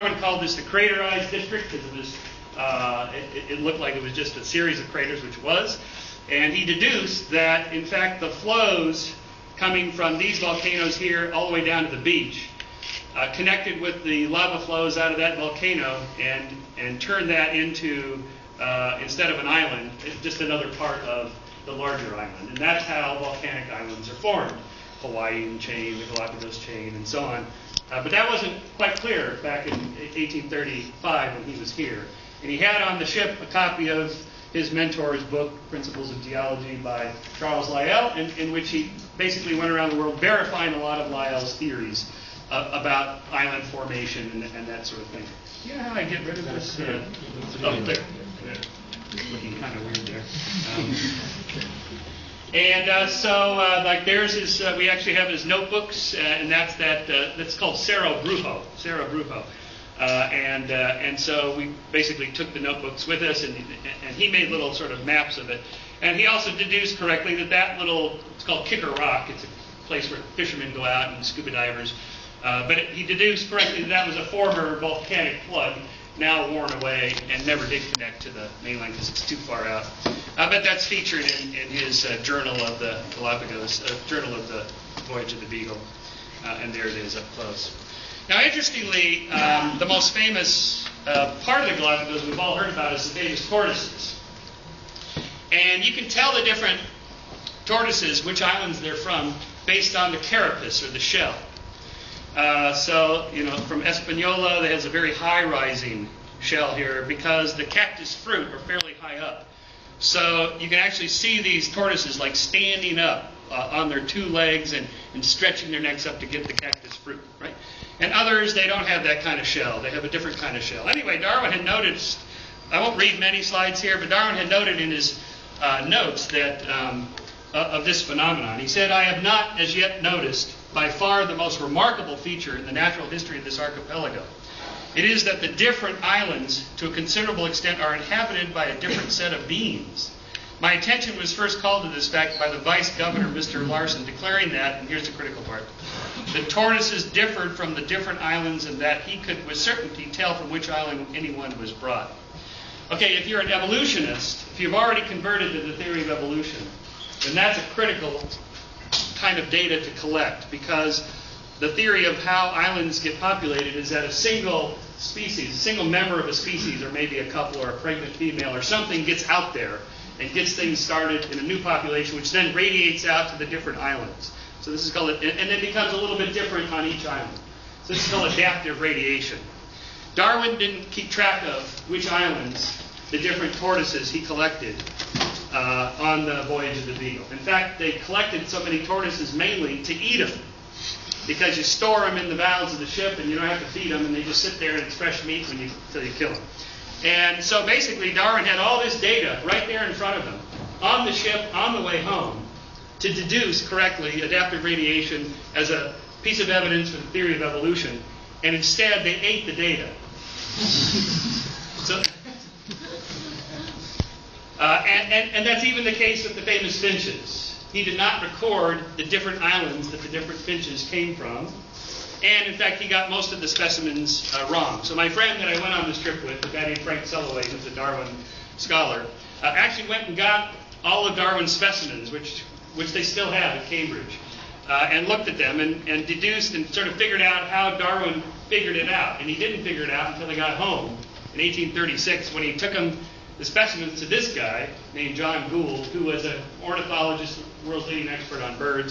Darwin called this the craterized district because it was it looked like it was just a series of craters, which it was. And he deduced that, in fact, the flows coming from these volcanoes here all the way down to the beach connected with the lava flows out of that volcano and turned that into, instead of an island, just another part of the larger island. And that's how volcanic islands are formed. Hawaiian chain, the Galapagos chain, and so on. But that wasn't quite clear back in 1835 when he was here. And he had on the ship a copy of his mentor's book, Principles of Geology by Charles Lyell, in which he basically went around the world verifying a lot of Lyell's theories about island formation and that sort of thing. You know how I get rid of this? Oh, there. Looking kind of weird there. Like there's his, we actually have his notebooks, and that's called Cerro Brujo. And so we basically took the notebooks with us, and he made little sort of maps of it. And he also deduced correctly that little, it's called Kicker Rock. It's a place where fishermen go out and scuba divers. But he deduced correctly that was a former volcanic plug, now worn away and never did connect to the mainland because it's too far out. But that's featured in his Journal of the Galapagos, Journal of the Voyage of the Beagle, and there it is up close. Now, interestingly, the most famous part of the Galapagos we've all heard about is the famous tortoises. And you can tell the different tortoises, which islands they're from, based on the carapace, or the shell. From Espanola, that has a very high-rising shell here because the cactus fruit are fairly high up. So you can actually see these tortoises like standing up on their two legs and stretching their necks up to get the cactus fruit, right? And others, they don't have that kind of shell. They have a different kind of shell. Anyway, Darwin had noticed, I won't read many slides here, but Darwin had noted in his notes that of this phenomenon. He said, "I have not as yet noticed by far the most remarkable feature in the natural history of this archipelago. It is that the different islands, to a considerable extent, are inhabited by a different set of beings. My attention was first called to this fact by the Vice Governor, Mr. Larson, declaring that," and here's the critical part, "the tortoises differed from the different islands and that he could with certainty tell from which island anyone was brought." Okay, if you're an evolutionist, if you've already converted to the theory of evolution, then that's a critical kind of data to collect, because the theory of how islands get populated is that a single species, a single member of a species, or maybe a couple or a pregnant female or something, gets out there and gets things started in a new population, which then radiates out to the different islands. So this is called, and it becomes a little bit different on each island. So this is called adaptive radiation. Darwin didn't keep track of which islands the different tortoises he collected on the Voyage of the Beagle. In fact, they collected so many tortoises mainly to eat them, because you store them in the bowels of the ship and you don't have to feed them, and they just sit there and it's fresh meat until you kill them. And so basically Darwin had all this data right there in front of him on the ship on the way home to deduce correctly adaptive radiation as a piece of evidence for the theory of evolution, and instead they ate the data. And that's even the case with the famous finches. He did not record the different islands that the different finches came from. And in fact, he got most of the specimens wrong. So my friend that I went on this trip with, a guy named Frank Selloway, who's a Darwin scholar, actually went and got all of Darwin's specimens, which they still have at Cambridge, and looked at them and deduced and sort of figured out how Darwin figured it out. And he didn't figure it out until he got home in 1836, when he took the specimens to this guy named John Gould, who was an ornithologist, world's leading expert on birds.